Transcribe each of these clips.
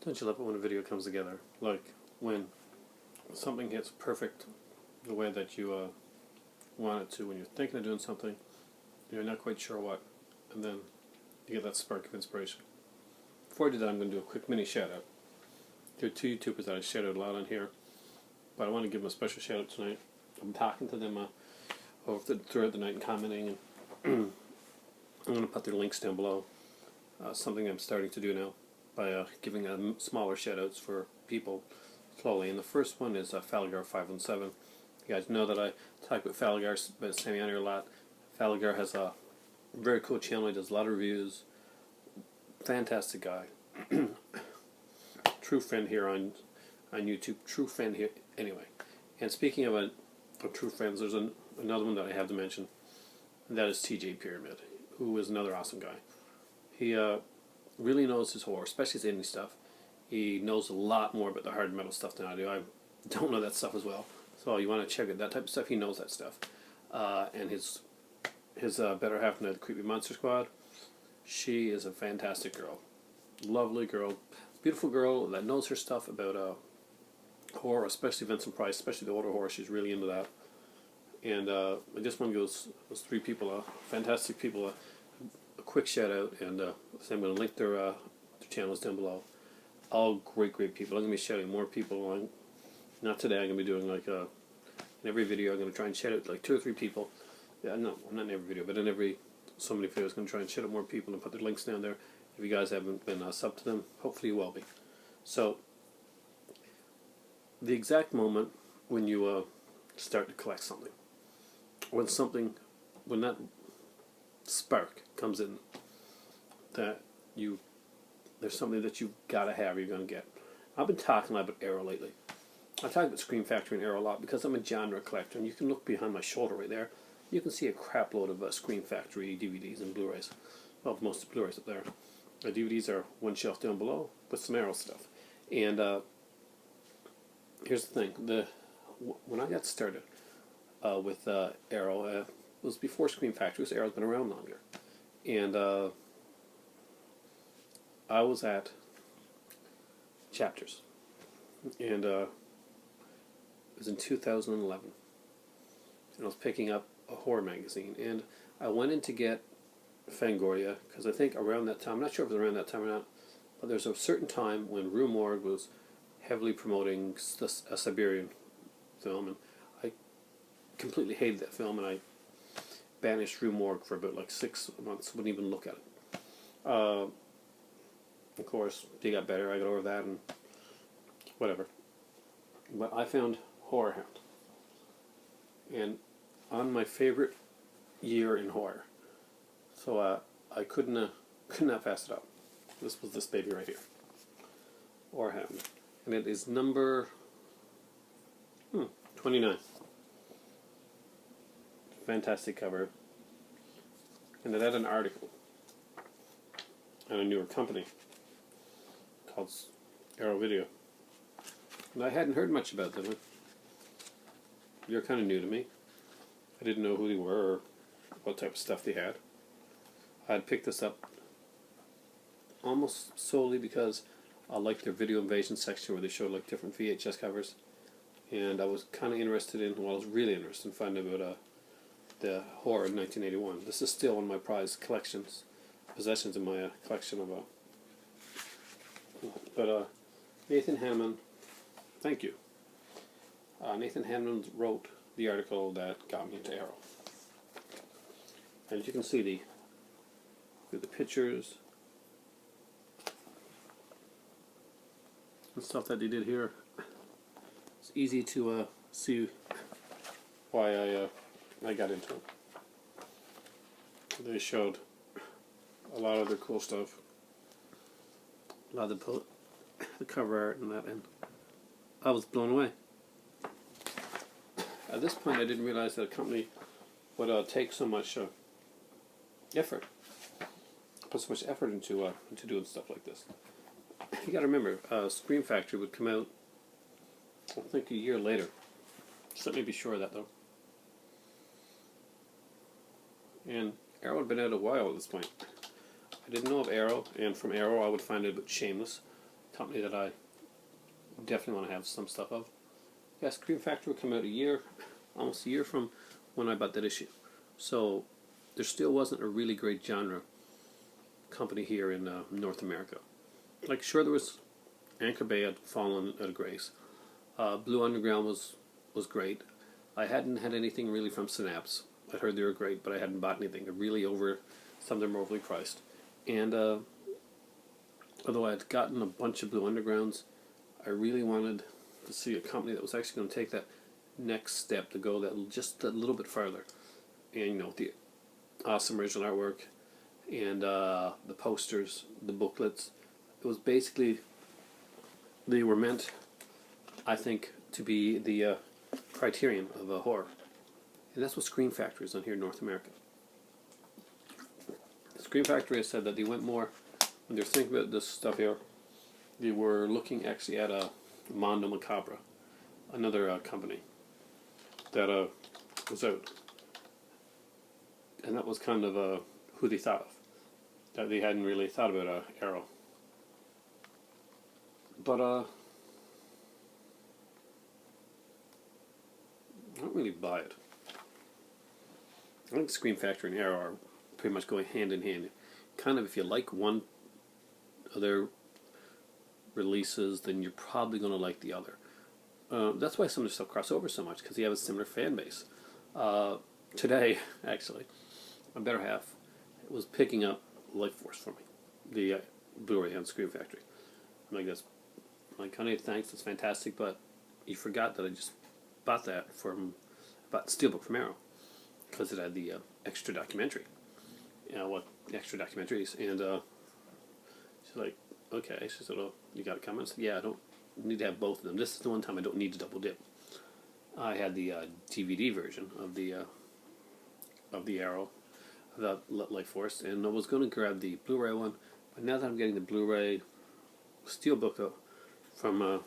Don't you love it when a video comes together? Like when something hits perfect the way that you want it to, when you're thinking of doing something, you're not quite sure what, and then you get that spark of inspiration. Before I do that, I'm going to do a quick mini shout out. There are two YouTubers that I shout out a lot on here, but I want to give them a special shout out tonight. I'm talking to them throughout the night and commenting, and I'm going to put their links down below. Something I'm starting to do now by giving them smaller shout outs for people slowly. And the first one is Falgar517. You guys know that I talk about Falgar, but Sammy on here a lot. Falgar has a very cool channel. He does a lot of reviews. Fantastic guy. True friend here on YouTube. True friend here. Anyway, and speaking of true friends, there's another one that I have to mention, and that is TJ Pyramid, who is another awesome guy. He really knows his horror, especially his indie stuff. He knows a lot more about the hard metal stuff than I do. I don't know that stuff as well. So you want to check out that type of stuff. He knows that stuff. And his better half in the Creepy Monster Squad, she is a fantastic girl. Lovely girl. Beautiful girl that knows her stuff about horror, especially Vincent Price, especially the older horror. She's really into that. And I just want to give those three people, fantastic people, a quick shout out. And so I'm going to link their channels down below. All great people. I'm going to be shouting more people along. Not today. I'm going to be doing like in every video. I'm going to try and shout out like 2 or 3 people. Yeah, no, not in every video, but in every so many videos, I'm going to try and shout out more people and put their links down there. If you guys haven't been subbed to them, hopefully you will be. So, the exact moment when you start to collect something, when that spark comes in, that there's something that you've got to have, you're going to get. I've been talking a lot about Arrow lately. I talk about Scream Factory and Arrow a lot because I'm a genre collector, and you can look behind my shoulder right there. You can see a crap load of Scream Factory DVDs and Blu-rays. Well, most of the Blu-rays up there. The DVDs are one shelf down below with some Arrow stuff. And here's the thing: when I got started with Arrow, it was before Scream Factory. So Arrow's been around longer, and I was at Chapters, and it was in 2011, and I was picking up a horror magazine, and I went in to get Fangoria, because I think around that time, I'm not sure if it was around that time or not, but there's a certain time when Rue Morgue was heavily promoting a Siberian film, and I completely hated that film, and I banished Rue Morgue for about like 6 months, wouldn't even look at it. Of course, they got better, I got over that, and whatever. But I found Horror Hound, and on my favorite year in horror. So I could not pass it up. This was this baby right here. Horror Hound. And it is number 29. Fantastic cover. And it had an article on a newer company called Arrow Video. And I hadn't heard much about them. They're kind of new to me. I didn't know who they were or what type of stuff they had. I had picked this up almost solely because I liked their Video Invasion section where they showed like different VHS covers, and I was kind of interested in, well, I was really interested in finding about the horror in 1981. This is still one of my prized possessions in my collection of but Nathan Hanneman, thank you. Nathan Hanneman wrote the article that got me into Arrow. And as you can see, the pictures and stuff that they did here, it's easy to see why I got into it. They showed a lot of their cool stuff, a lot of the cover art and that, and I was blown away. At this point, I didn't realize that a company would take so much effort, put so much effort into doing stuff like this. You got to remember, Scream Factory would come out, I think, a year later. Just let me be sure of that, though. And Arrow had been out a while at this point. I didn't know of Arrow, and from Arrow I would find out about Shameless, company that I definitely want to have some stuff of. Yeah, Scream Factory will come out almost a year from when I bought that issue. So there still wasn't a really great genre company here in North America. Like, sure, there was Anchor Bay had fallen out of grace. Blue Underground was great. I hadn't had anything really from Synapse. I heard they were great, but I hadn't bought anything. Some of them were overly priced. And although I had gotten a bunch of Blue Undergrounds, I really wanted to see a company that was actually going to take that next step to go just a little bit farther. And the awesome original artwork and the posters, the booklets. It was basically, they were meant, I think, to be the criterion of a horror. And that's what Scream Factory is on here in North America. Scream Factory has said that they went more, when they're thinking about this stuff here, they were looking actually at Mondo Macabre, another company that was out. And that was kind of who they thought of. That they hadn't really thought about Arrow. But I don't really buy it. I think Scream Factory and Arrow are pretty much going hand in hand. Kind of, if you like one of their releases, then you're probably going to like the other. That's why some of the stuff cross over so much, because you have a similar fan base. Today, actually, my better half was picking up Life Force for me, the Blu-ray on Scream Factory. I'm like, honey, thanks, that's fantastic, but you forgot that I just bought Steelbook from Arrow, because it had the extra documentary. Extra documentaries, and she's like, okay. She said, "Oh, you got it coming?" I said, "Yeah, I don't need to have both of them. This is the one time I don't need to double dip." I had the DVD version of the Arrow, of the Life Force, and I was going to grab the Blu-ray one, but now that I'm getting the Blu-ray Steelbook from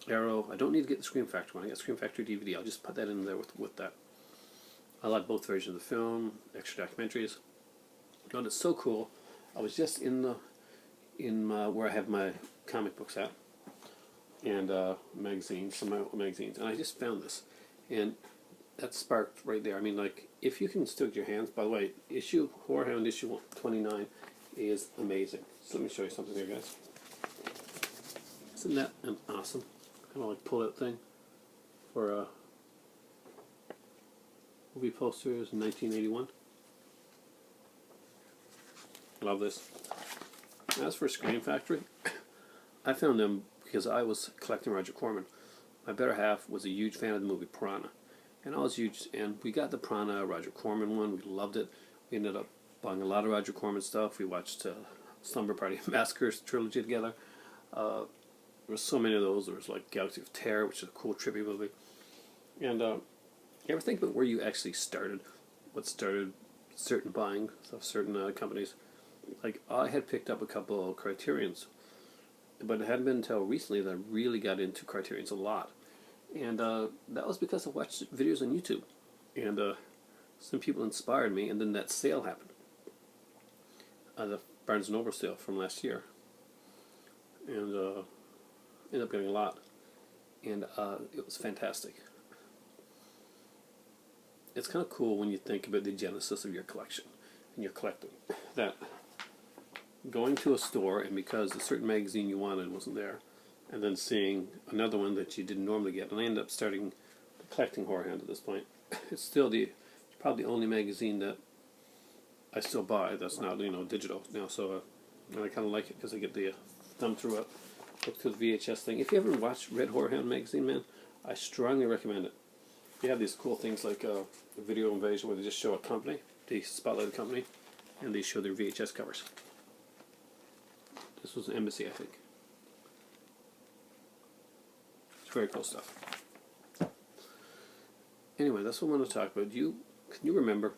Arrow, I don't need to get the Scream Factory one. I got Scream Factory DVD. I'll just put that in there with that. I like both versions of the film, extra documentaries. And it's so cool. I was just in where I have my comic books at, and magazines, some magazines, and I just found this, and that sparked right there. I mean, like, if you can still get your hands. By the way, Horror Hound issue 29 is amazing. So let me show you something here, guys. Isn't that an awesome kind of like pull-out thing for movie posters in 1981? Love this. As for Scream Factory, I found them because I was collecting Roger Corman. My better half was a huge fan of the movie Piranha, and I was huge. And we got the Piranha Roger Corman one. We loved it. We ended up buying a lot of Roger Corman stuff. We watched Slumber Party Massacre trilogy together. There were so many of those. There was like Galaxy of Terror, which is a cool trippy movie. And you ever think about where you actually started? What started certain buying of certain companies? Like, I had picked up a couple of Criterions, but it hadn't been until recently that I really got into Criterions a lot. And that was because I watched videos on YouTube. And some people inspired me, and then that sale happened. The Barnes & Noble sale from last year. And ended up getting a lot. And it was fantastic. It's kind of cool when you think about the genesis of your collection and your collecting. That going to a store, and because a certain magazine you wanted wasn't there, and then seeing another one that you didn't normally get, and I ended up starting collecting Horror Hound at this point. It's still probably the only magazine that I still buy that's not digital now. So and I kind of like it because I get the thumb through it, look through the VHS thing. If you ever watched Red Horror Hound magazine, man, I strongly recommend it. You have these cool things like a Video Invasion where they just show a company, they spotlight a company, and they show their VHS covers. This was an Embassy, I think. It's very cool stuff. Anyway, that's what I want to talk about. Can you remember,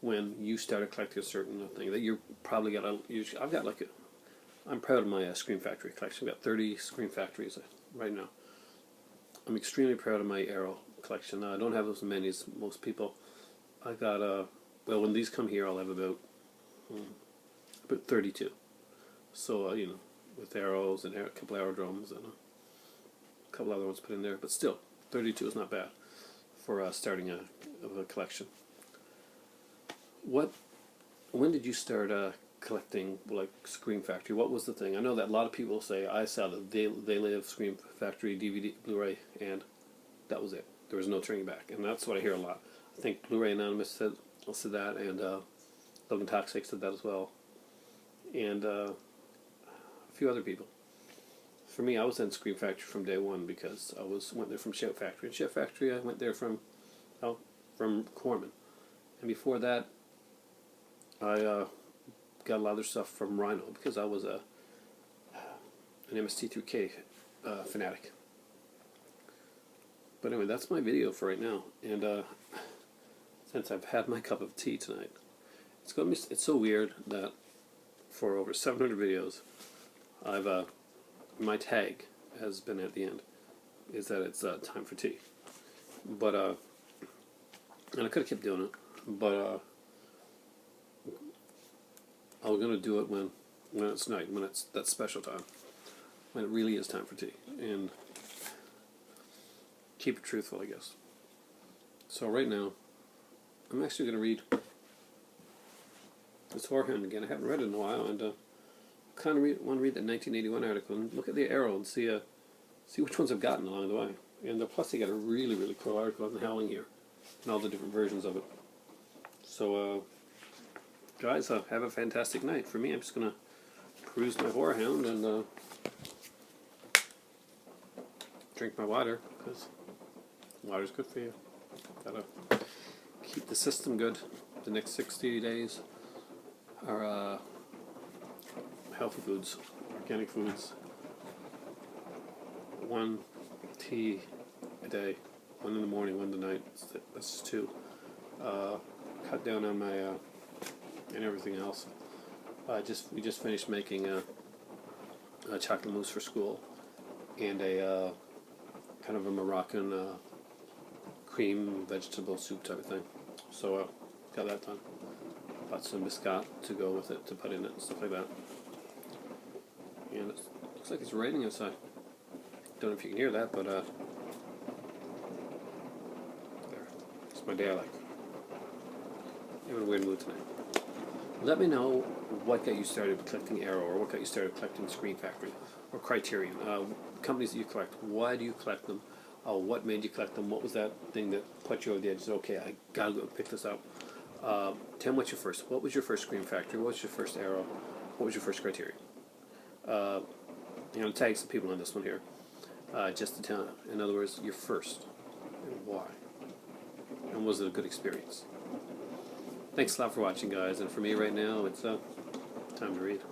when you started collecting a certain thing that you probably got I'm proud of my Scream Factory collection. I've got 30 Scream Factories right now. I'm extremely proud of my Arrow collection. I don't have as many as most people. I got when these come here, I'll have about 32. So with arrows and a couple aerodromes and a couple other ones put in there. But still, 32 is not bad for starting a collection. When did you start collecting like Scream Factory? What was the thing? I know that a lot of people say I saw the They Live Scream Factory DVD, Blu-ray, and that was it. There was no turning back, and that's what I hear a lot. I think Blu-ray Anonymous said that, and Logan Toxic said that as well, and a few other people. For me, I was in Scream Factory from day one because I went there from Shout Factory. And Shout Factory, I went there from Corman, and before that, I got a lot of their stuff from Rhino because I was an MST3K fanatic. But anyway, that's my video for right now. And since I've had my cup of tea tonight, it's so weird that for over 700 videos, my tag has been at the end is that it's time for tea. But and I could have kept doing it, but I was going to do it when it's night, when it's that special time, when it really is time for tea, and keep it truthful, I guess. So right now, I'm actually going to read this Whorehound again. I haven't read it in a while, and kind of want to read that 1981 article and look at the arrow and see which ones I've gotten along the way. And plus, they got a really, really cool article on the Howling here and all the different versions of it. So, guys, have a fantastic night. For me, I'm just going to peruse my Whorehound and drink my water, because water's good for you. Gotta keep the system good. The next 60 days are healthy foods, organic foods, 1 tea a day, 1 in the morning, 1 at night. That's 2. Cut down on my and everything else. We just finished making a chocolate mousse for school and a kind of a Moroccan cream vegetable soup type of thing. So got that done. Bought some biscuit to go with it, to put in it and stuff like that. And it looks like it's raining outside. Don't know if you can hear that, but there. It's my day I like. I'm in a weird mood tonight. Let me know what got you started collecting Arrow, or what got you started collecting Scream Factory, or Criterion. Companies that you collect, why do you collect them? What made you collect them? What was that thing that put you over the edge? Said, okay, I gotta go pick this up. Tim, what was your first Scream Factory? What was your first Arrow? What was your first Criterion? Tag some people on this one here. Just to tell, in other words, your first, and why. And was it a good experience? Thanks a lot for watching, guys. And for me right now, it's time to read.